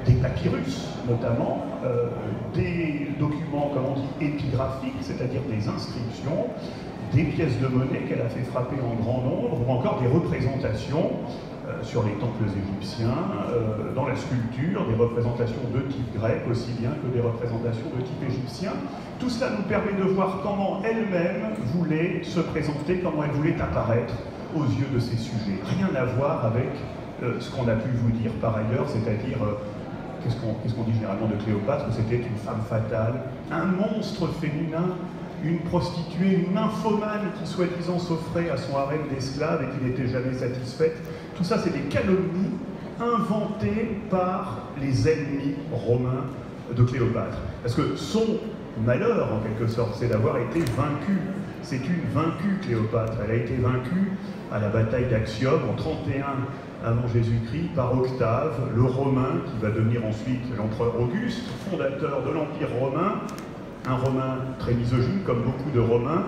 des papyrus notamment, des documents, comme on dit, épigraphiques, c'est-à-dire des inscriptions, des pièces de monnaie qu'elle a fait frapper en grand nombre, ou encore des représentations sur les temples égyptiens, dans la sculpture, des représentations de type grec aussi bien que des représentations de type égyptien. Tout cela nous permet de voir comment elle-même voulait se présenter, comment elle voulait apparaître aux yeux de ses sujets. Rien à voir avec ce qu'on a pu vous dire par ailleurs, c'est-à-dire, qu'est-ce qu'on dit généralement de Cléopâtre? C'était une femme fatale, un monstre féminin, une prostituée, une nymphomane qui soi-disant s'offrait à son harem d'esclaves et qui n'était jamais satisfaite. Tout ça, c'est des calomnies inventées par les ennemis romains de Cléopâtre. Parce que son malheur, en quelque sorte, c'est d'avoir été vaincue. C'est une vaincue, Cléopâtre. Elle a été vaincue à la bataille d'Actium en 31 avant Jésus-Christ par Octave, le Romain, qui va devenir ensuite l'empereur Auguste, fondateur de l'Empire romain. Un Romain très misogyne, comme beaucoup de Romains.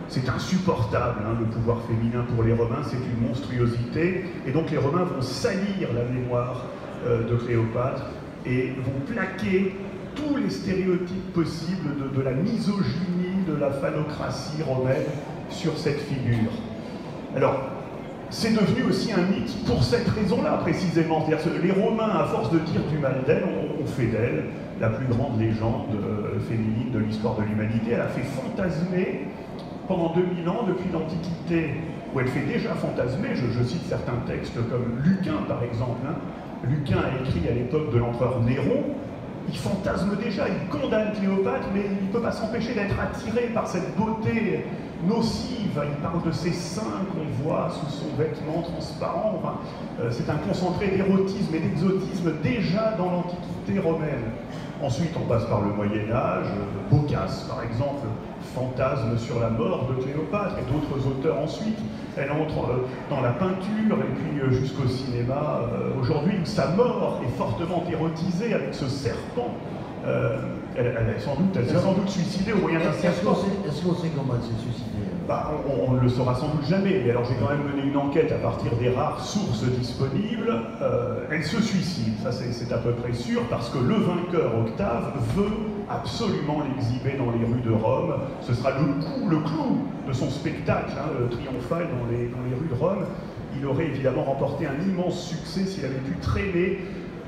C'est insupportable, hein, le pouvoir féminin pour les Romains, c'est une monstruosité. Et donc les Romains vont salir la mémoire de Cléopâtre et vont plaquer tous les stéréotypes possibles de la misogynie, de la phallocratie romaine sur cette figure. Alors, c'est devenu aussi un mythe pour cette raison-là, précisément. C'est-à-dire que les Romains, à force de dire du mal d'elle, ont fait d'elle la plus grande légende féminine de l'histoire de l'humanité. Elle a fait fantasmer pendant 2000 ans, depuis l'Antiquité, où elle fait déjà fantasmer, je cite certains textes comme Lucain par exemple. Hein. Lucain a écrit à l'époque de l'empereur Néron, il fantasme déjà, il condamne Cléopâtre, mais il ne peut pas s'empêcher d'être attiré par cette beauté nocive. Il parle de ses seins qu'on voit sous son vêtement transparent. Enfin, c'est un concentré d'érotisme et d'exotisme déjà dans l'Antiquité romaine. Ensuite, on passe par le Moyen-Âge. Boccace, par exemple, fantasme sur la mort de Cléopâtre, et d'autres auteurs ensuite. Elle entre dans la peinture et puis jusqu'au cinéma. Aujourd'hui, sa mort est fortement érotisée avec ce serpent. Elle s'est sans doute suicidée au moyen d'un serpent. Est-ce qu'on sait comment elle s'est suicidée? Bah, on ne le saura sans doute jamais, mais alors j'ai quand même mené une enquête à partir des rares sources disponibles. Elle se suicide, ça c'est à peu près sûr, parce que le vainqueur Octave veut absolument l'exhiber dans les rues de Rome. Ce sera le clou de son spectacle triomphal dans les rues de Rome. Il aurait évidemment remporté un immense succès s'il avait pu traîner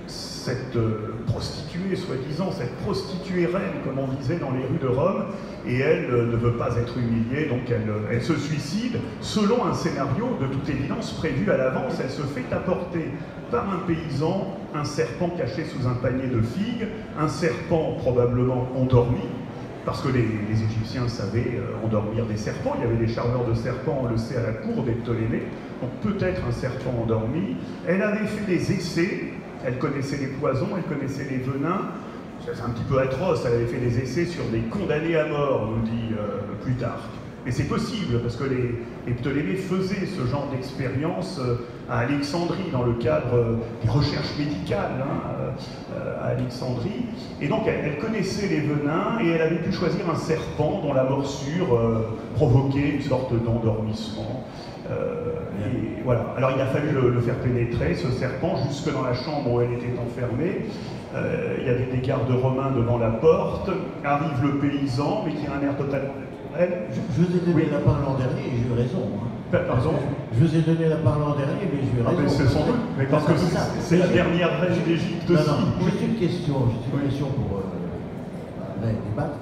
cette prostituée, soi-disant, cette prostituée reine, comme on disait dans les rues de Rome, et elle ne veut pas être humiliée, donc elle se suicide, selon un scénario de toute évidence prévu à l'avance. Elle se fait apporter par un paysan un serpent caché sous un panier de figues, un serpent probablement endormi, parce que les Égyptiens savaient endormir des serpents. Il y avait des charmeurs de serpents, on le sait, à la cour des Ptolémées, donc peut-être un serpent endormi. Elle avait fait des essais. Elle connaissait les poisons, elle connaissait les venins. C'est un petit peu atroce, elle avait fait des essais sur des condamnés à mort, nous dit Plutarque. Mais c'est possible, parce que les Ptolémées faisaient ce genre d'expérience à Alexandrie, dans le cadre des recherches médicales à Alexandrie. Et donc elle connaissait les venins, et elle avait pu choisir un serpent dont la morsure provoquait une sorte d'endormissement. Et voilà. Alors il a fallu le faire pénétrer, ce serpent, jusque dans la chambre où elle était enfermée. Il y avait des gardes romains devant la porte. Arrive le paysan, mais qui a un air totalement naturel. Je vous ai donné la parole l'an dernier et j'ai eu raison. Hein. Pardon? Je vous ai donné la parole l'an dernier, mais j'ai eu raison. Mais c'est sans doute, mais parce que c'est la dernière reine d'Égypte aussi. J'ai une question pour débattre.